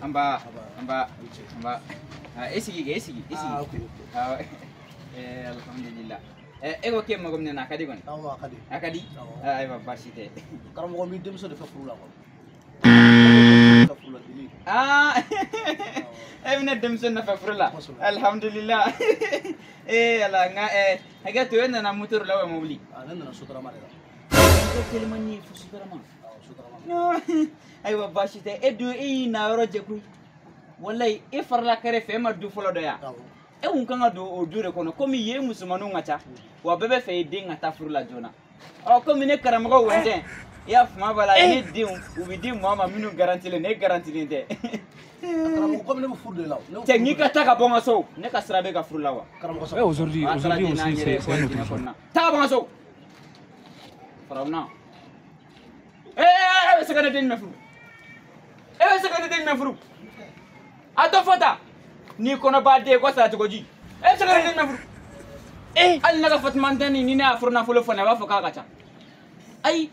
amba esigi okay. Alhamdulillah ego ke magom ne na kadi gon akadi ay ba bashite karam ko mi dem so defa furu la ko Emine dem so na fa furula alhamdulillah ala nga haga to yana na mutur lawa mobli nan na sutra mare ko kelmani fu sutra ma no ay ba bashite edu na roje ku wallahi farla kare fe ma du folo do ya un kanga do o dure kono komi ye musumanu ngata wa bebe fe din ngata furula jona o komi ne karamago wende ya fuma bala ne din u bi din mama minu garanti le ne garanti le de karamago komi ne furde law technique ta ka bonga so ne ka srabe ka furula wa karamago so aujourd'hui aussi c'est notre jour ta bonga so farawna c'est kana din me furu c'est kana din me furu ato fota ni kono ba de ko sa to goji c'est kana din me furu al naga fatmantani ni na furna fulo fona ba foka kata ay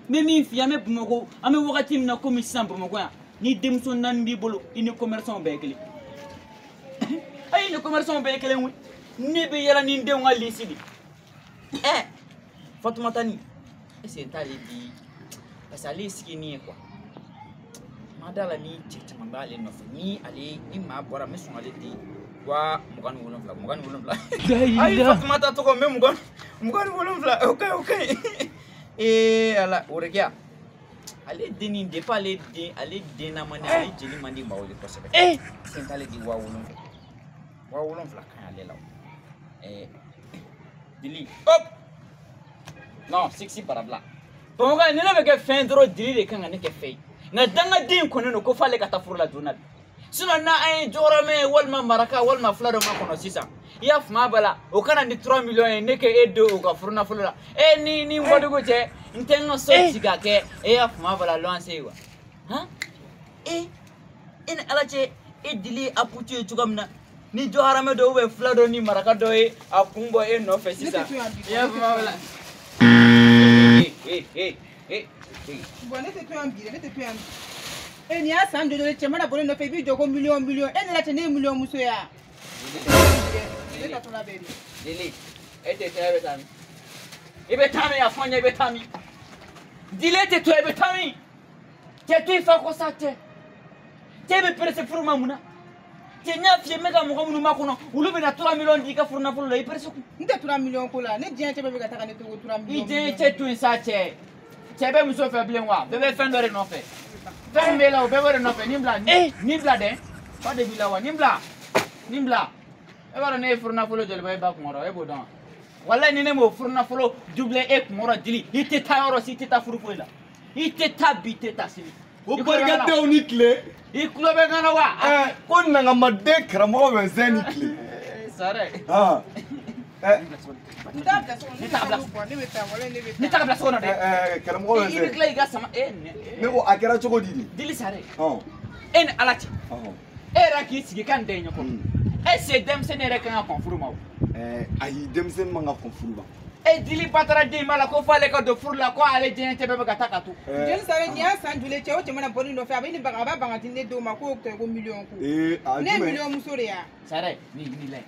memi fi ame bumogo ame wakati na komi sambo mo kwa ni demso nan bi bolo ini commerçant be kele ay ni commerçant be kele wi ni be yala ni de ngali sidi fatmantani c'est tali di parce ali sikini quoi madala ni tete mambale no ni ali imma bora mesun ali di wa mugan wolon fla ay fatmata to ko me mugan wolon fla okay ala oregia ale deni de pas ale de na mani ale jeli mandi mawli ko sebe sentale di wa wolon fla kan ale law dili hop non 60 par là bon ga ni na be ke fin dro dili de kan ne ke fei na danga din kono no ko fale ka ta furla journal sino na ay jorome walma maraka walma flado ma kono sisa ya fuma bala o kana ni 3 millions ne ke edo o ka furna fulula ni ngodugo che ntengo so siga ke ya fuma bala lancer wa ha alache edili aputu tugamna ni joharame do we flado ni maraka do akumbo no fe sisa ya fuma bala Bonne te tu am ni a san de chema bonne no fe bi jogo million la tene million muso ya dili ete tebe tami ibe tami afanya ibe tami dilete to ibe tami te tu fa ko sate tebe presse furuma muna te nya fie mega mo ko ma kono ulu be na 3 millions di ka furuna fulo i presse ku nda 3 millions ko la ne dien tebe be ka taka ne to 3 millions ide te tu sache tebe muso fe blenwa bebe fendore no fe fembela o bebe no fe nimbla de pas de bilawa nimbla e wara ne furna fulo jole bay ba ko ngoro e bodon wallahi ni ne mo furna fulo double e ko ngoro dili ite ta yoro si tita furu fuila ite ta bite ta sili o barga de onikle I kulo be ngana wa ko nanga madde kramo be zeni kle sare ni ta bla sona de kramo be zeni ikle ga sama ne ko akera choko dili sare en alati era ki sigi kan de nyoko c'est dem se ne rekan konfuruma ayi dem se manga konfuruma dili patara de mala ko fale ka do furla ko ale je te be ka takatu jeli sare ni asan dule che o che mana boni no fe abini baga ba banga tinde do ma ko to ko million ko ne million musore ya sare ni le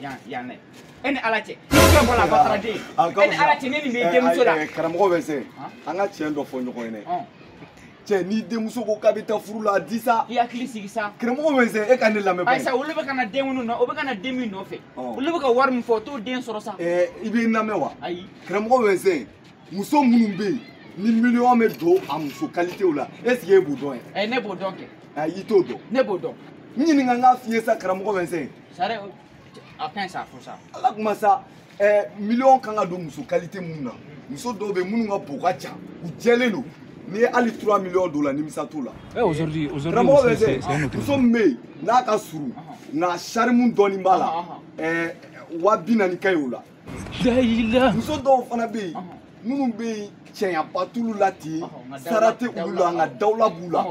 yanle en alache ko bola patara de en alache ni me dem musora karamo be se anga chendo fo nyoko ene che ni demuso ko kabita furula disa ya klisi sa kremo be se e kan la me ba ay sa ulu be kana demunu no o be kana demi no fe ulu be ka war mu photo den soro sa ibe na mewa ay kremo be se muso munumbe ni million me do amuso qualité ola est ce que bodon ne bodon ke ay to do ne bodon ni nga fie sa kremo be se sare akan sa fo sa ala kuma sa million kanga do muso qualité munna muso do be munu nga bokacha u jelelo ni ali 3 millions dollars ni misatu la aujourd'hui c'est notre nous sommes mais na ka suru na charmun doni mala wa bina ni kayola la muso do fana be munu be cɛɲaba t'ulu la ten sara tɛ olu la nka dawula b'u la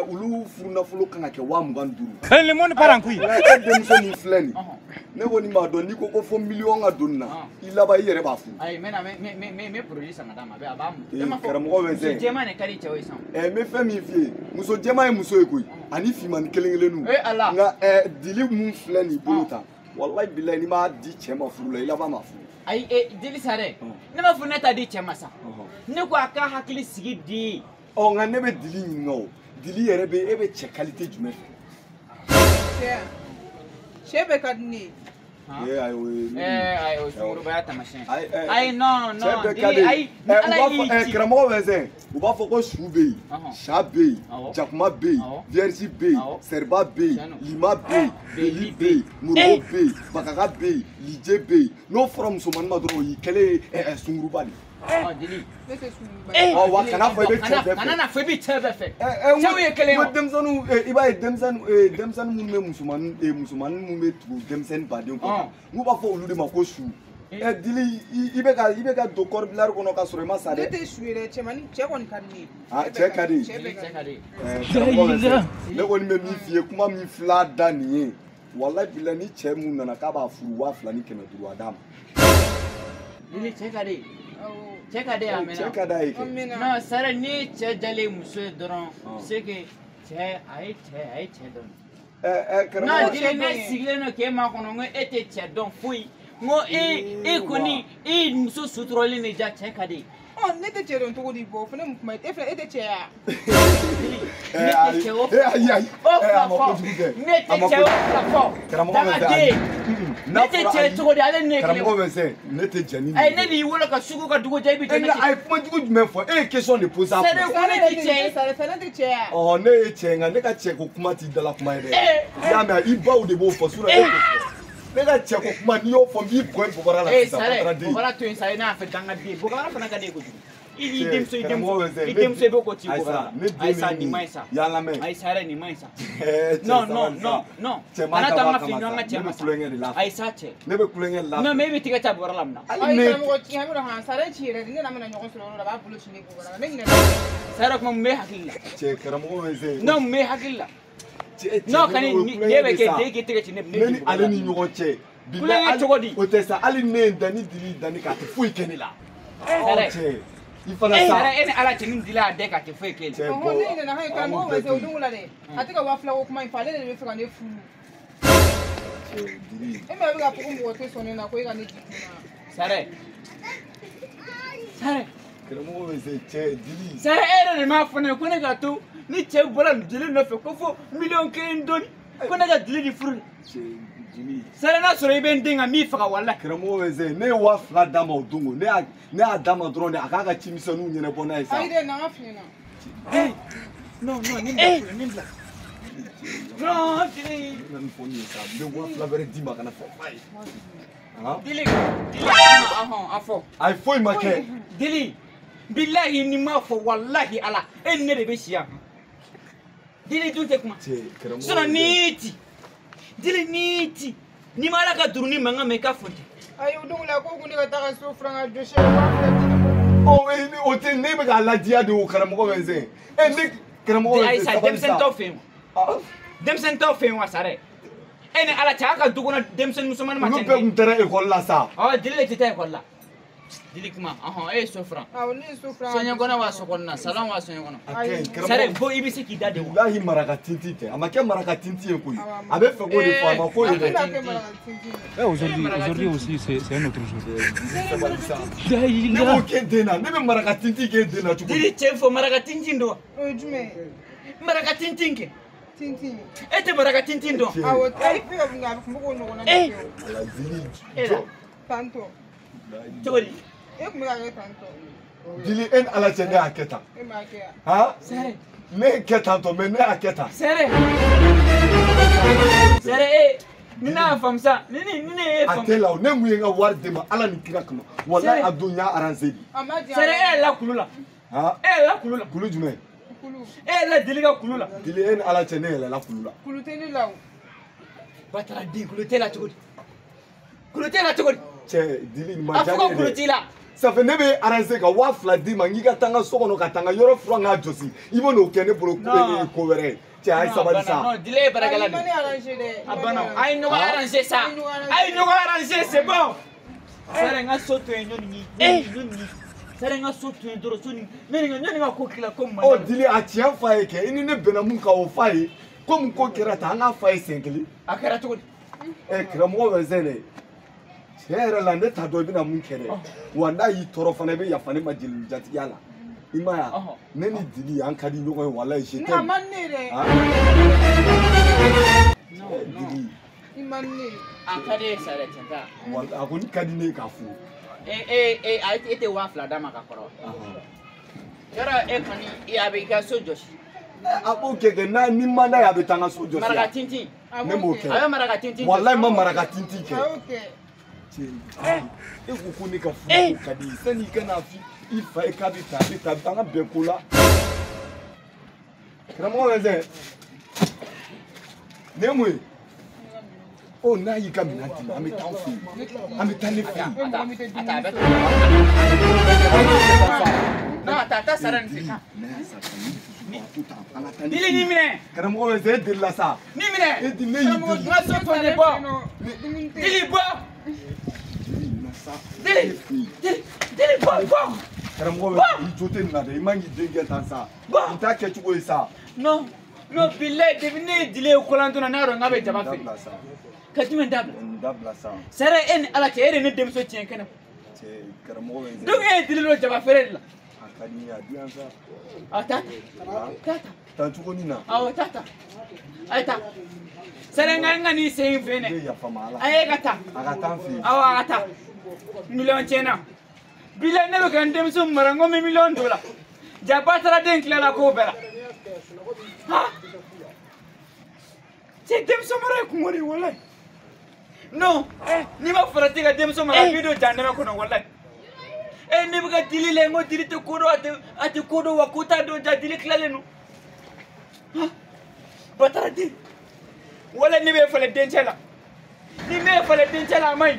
olu furunafolo kan ka kɛ 25,000. Le monde part en couille. e denmuso min filɛ nin ne kɔni b'a dɔn n'i ko ko fɔ miliyɔn ka don nin na i laban i yɛrɛ b'a furu. ayi me produit san ka d'a ma a b'a mun. karamɔgɔ bɛ muso jɛman de ka di cɛw ye san. n bɛ fɛn min f'i ye muso jɛman ye muso ye koyi ani finmani kelen kelenninw nka dili mun filɛ nin bolo ta walayi bilayi n'i m'a di cɛ ma furu la i laban ma furu. ayi Dili Sare ne ma fɔ ne ta di cɛ ma sa ne ko a ka hakili sigi di. nka ne bɛ dili ɲininka o dili yɛrɛ bɛ e bɛ cɛ qualité jumɛn fɛ. cɛ bɛɛ ka di ne ye. ayi o sungurubaya tamasiyɛn. ayi non Dili ayi ala y'i ci. karamɔgɔ bɛ sɛn u b'a fɔ ko su bɛ yen sa bɛ yen jakuma bɛ yen vierge bɛ yen sɛriba bɛ yen lima bɛ yen beli bɛ yen morobo bɛ yen bakaga bɛ yen lije bɛ yen n'o fɔra musomanin ma dɔrɔn o y'i kɛlen ye sunguruba de. Dili ne tɛ sunguruba. wa kana fɔ i bɛ cɛ bɛɛ fɛ. kana fɔ i bɛ cɛ bɛɛ fɛ. cɛw ye kelen ye. denmisɛnninw i b'a ye denmisɛnnin minnu bɛ musomanin minnu bɛ tugu denmisɛnnin baden kɔ n'u b'a fɔ olu de ma ko su. Dili i bɛ ka don kɔrɔbilari kɔnɔ ka sɔrɔ i ma sa dɛ. ne tɛ su yɛrɛ cɛ kɔni ka di ne ye. cɛ ka di. ne kɔni bɛ min f'i ye kuma min fila da nin ye walayi bilayi ni cɛ mun nana k'a b'a furu 2,000 ni 500 a d'a ma. Dili cɛ ka di. cɛ ka di a mɛnna. cɛ ka d'a ye kɛ. non Sare ni cɛ jalen muso ye dɔrɔn c'est que cɛ a ye cɛ dɔn. non Dili ne sigilen don k'e ma kɔnɔ n ko e tɛ cɛ dɔn foyi n ko e kɔni e muso suturalen de ja cɛ ka di. ne tɛ cɛ dɔn cogo di bɔ fana mun kuma e tɛ cɛ ya. ne tɛ cɛ o fila fɔ ne tɛ cɛ o fila fɔ dagaden ne tɛ cɛ cogo di ale ne kelen. karamɔgɔ bɛ sɛn ne tɛ jɛn ni. ayi ne n'i wolo ka sugu ka dugu jɛ i bɛ jɛn ne tɛ. a ye kuma jugu jumɛn fɔ e ye question de poser a kunna. Sare ko ne tɛ cɛ ye. Sare tɛ cɛ ya. ne ye cɛ nka ne ka cɛ ko kuma t'i dala kuma ye dɛ. i y'a mɛn i baw de b'o fɔ sinon e t'o fɔ. ne ka cɛ ko kuma n'i y'o fɔ n b'i bɔn bɔbara la sisan Sare bɔbara to yen sa i n'a fɛ dangaden bɔbara fana ka di e kojugu. i denmuso i bɛ ko t'i bɔbara ayi sa nin ma ɲi sa ayi Sare nin ma ɲi sa. non kana taa an ka fili ɲɔgɔn ka cɛ ma sa ayi sa cɛ. ne bɛ kulonkɛ la. non mais e bɛ tigɛ ta bɔbara la mun na. ayi karamɔgɔ tiɲɛ bɛ dɔn Sare ci yɛrɛ ne n'a bɛna ɲɔgɔn sɔrɔ yɔrɔ la a b'a bolo ci ne bɔbara la ne ɲinɛ. Sare kuma mun bɛ hakili la. cɛ karamɔgɔ bɛ se. non mun bɛ hakili la. non kani ne bɛ kɛ den k'i tɛgɛ ci ne ne ni ale ni ɲɔgɔn cɛ. kulonkɛ cogo di. o tɛ sa hali ne ye danni dili danni k'a tɛ foyi kɛ ne la. Sare i fana sa. Sare e ni ala cɛ min dila a den k'a tɛ foyi kɛ. ne ɲinɛna hali karamɔgɔ bɛ se o don la dɛ a tɛ ka 2,000 ko kuma in fɔ ale de bɛ fɛ ka ne furu. e m'a bɛ ka fɔ ko mɔgɔ tɛ sɔn ne na ko e ka ne jigin na. Sare karamɔgɔ bɛ se cɛ dili. Sare e yɛrɛ de m'a fɔ ne ye ko ne ka to ni cɛ bɔra dili nɔfɛ ko fɔ 1,000,000 dɔɔni ko ne ka dili di furu. Sare n'a sɔrɔ i bɛ n den ka min faga walahi. karamɔgɔ bɛ se ne ye 2,000 d'a ma o don ne y'a d'a ma dɔrɔn de a k'a ka cimisɛnninw ɲɛnabɔ n'a ye sa. ayi dɛ n'an ka fiɲɛ na. non ni bila. non Dili. ne nin fɔ nin ye sa n bɛ 2,000 wɛrɛ d'i ma kana fɔ. Dili a fɔ. a ye foyi ma kɛ. Dili bilahi ni m'a fɔ walahi ala e ni ne de bɛ si yan. Dili dun tɛ kuma. sinon n'i ci Dili n'i ci n'i ma ala ka duruni mankan mɛn i ka fonte. ayi o don la ko ne ka taa ka so furan ka jɔsi. o tɛ ne bɛ k'a ladiya de o karamɔgɔ bɛ se. ne karamɔgɔ bɛ se sabali sa. denmisɛnnin t'aw fɛ yen wa. denmisɛnnin t'aw fɛ yen wa Sare. e ni ala cɛ a ka du kɔnɔ denmisɛnnin musomanin ma cɛ. olu bɛɛ tun taara ekɔli la sa. Dili de tɛ taa ekɔli la. Dili kuma e ye so furan. awɔ ne ye so furan. sɔnyɛkɔnɔ wa sokɔnɔna salon wa sɔnyɛkɔnɔ. a kaɲi karamɔgɔ. Sare ko i bɛ se k'i da de wa. walahi maraka tintin tɛ a ma kɛ maraka tintin ye koyi a bɛ fɛ k'o de fɔ a ma k'o ye dɛ. Aujourd'hui aussi, c'est un autre jour. ne b'o kɛ den na ne bɛ maraka tintin kɛ den na cogo di. Dili cɛ fɔ maraka tintin don wa. o ye jumɛn ye. maraka tintin kɛ. tintin. e tɛ maraka tintin dɔn. awɔ ayi fɛn o fɛn a bɛ fɔ k'o ɲɔgɔnna de kɛ o. tantɔ. cogo di. e tun bɛ ka kɛ tantɔ. Dili e ni ala cɛ ne y'a kɛ tan. e m'a kɛ yan. han. Sare. ne ye kɛ tan tɔ mais ne y'a kɛ tan. Sare ni ne y'a faamu sa ni ne ye a faamu. tɛ la o ne mun ye n ka wari d'e ma ala ni kira kama walahi a don n y'a arrangé de. a ma diya. Sare e yɛlɛla kulu la. han. e yɛlɛla kulu la. kulu jumɛn. kulu. e yɛlɛla Dili ka kulu la. Dili e ni ala cɛ ne yɛlɛla kulu la. kulu tɛ ne la o. batara den kulu t'e la cogo di. kulu t'e la cogo di. cɛ Dili nin ma a diya fɔ ko ne kulu ye t'i la. ça fait ne bɛ arranger ka 2000 d'i ma n'i ka taa n ka so kɔnɔ ka taa n ka yɔrɔ furan n k'a jɔsi i bɛ n'o kɛ ne bolo ko wɛrɛ cɛ a ye sabali sa. non dile ye barakɛla de ye a banna a ye ɲɔgɔn arranger sa a ye ɲɔgɔn arranger c'est bon. sare n ka so to yen ɲɔni sare n ka so to yen dɔrɔn soni ɲɔni ka ko kila ko man. ɔ dile a tiɲɛ fa ye kɛ i ni ne bɛnna mun kan o fa ye komi ko kɛra tan an k'a fa ye siɲɛ kelen. a kɛra cogo di. karamɔgɔ bɛ sɛn dɛ tiɲɛ yɛrɛ la ne t'a dɔn i bɛna mun kɛ dɛ wa n'a y'i tɔɔrɔ fana i bɛ yafa ne ma jeli jatigiya la i ma ye ne ni dili an ka di ɲɔgɔn ye walayi je t'aime. a man ne dɛ. dili i man ne. a ka di ye sa dɛ tiɲɛ tɛ. a kɔni ka di ne ye k'a fo. e tɛ 2000 d'a ma ka kɔrɔ wa. yɔrɔ e kɔni a bɛ i ka so jɔsi. a b'o kɛ kɛ n'a ni ma n'a ye a bɛ taa n ka so jɔsi. maraka tintin. ne m'o kɛ. a bɛ maraka tintin. walayi ma maraka tintin kɛ. a y'o kɛ. e ko ko ne ka furu ko ka di sani i ka n'a fi i fa ye k'a bɛ ta a bɛ ta an ka bɛn ko la. karamɔgɔ bɛ sɛn ne mun ye. oh n'a y'i ka minɛn d'i ma an bɛ taa an fɛ yen an bɛ taa ne fɛ yen. non a ta sara nin fɛ. dili ni minɛ. karamɔgɔ bɛ sɛn e delila sa. ni minɛ. e di ne y'i deli. n ka so to ne bɔ. dili bɔ. dili bɔ. karamɔgɔ bɛ i jo tɛ nin na dɛ i man k'i den kɛ tan sa. nin t'a kɛcogo ye sa. non bilayi depuis ne ye dili ye kolantuna ne y'a dɔn n k'a bɛ jaba feere. ka jumɛn dabila. nin dabila sa. sara e ni ala cɛ e de ne denmuso tiɲɛ kɛnɛ. cɛ karamɔgɔ bɛ sɛn. donc e ye dili dɔ jaba feere de la. a ka di n ye a di yan sa. a ta ta. taa cogo nin na. awɔ ta ta. a ye ta. sara n ka n'i sen in fɛ ne dɛ. yafa ma ala. a ye ka ta. a ka taa n fɛ yen. awɔ a ka ta. miliyɔn tiɲɛna. bilayi ne bɛ ka n denmuso mara n ko n bɛ miliyɔn don o la. jaba taara den tilala k'o bɛɛ la. ha cɛ denmuso mara ye kungo de ye walayi. non n'i ma farati ka denmuso mara b'i don janɛmɛ kɔnɔ walayi. ne bɛ ka dili la n ko dili tɛ ko dɔn a tɛ ko dɔn wa ko t'a dɔn ja dili tilalen don. ba taara den walayi ne bɛ falen dencɛ la ni ne ye falen dencɛ la a ma ɲi.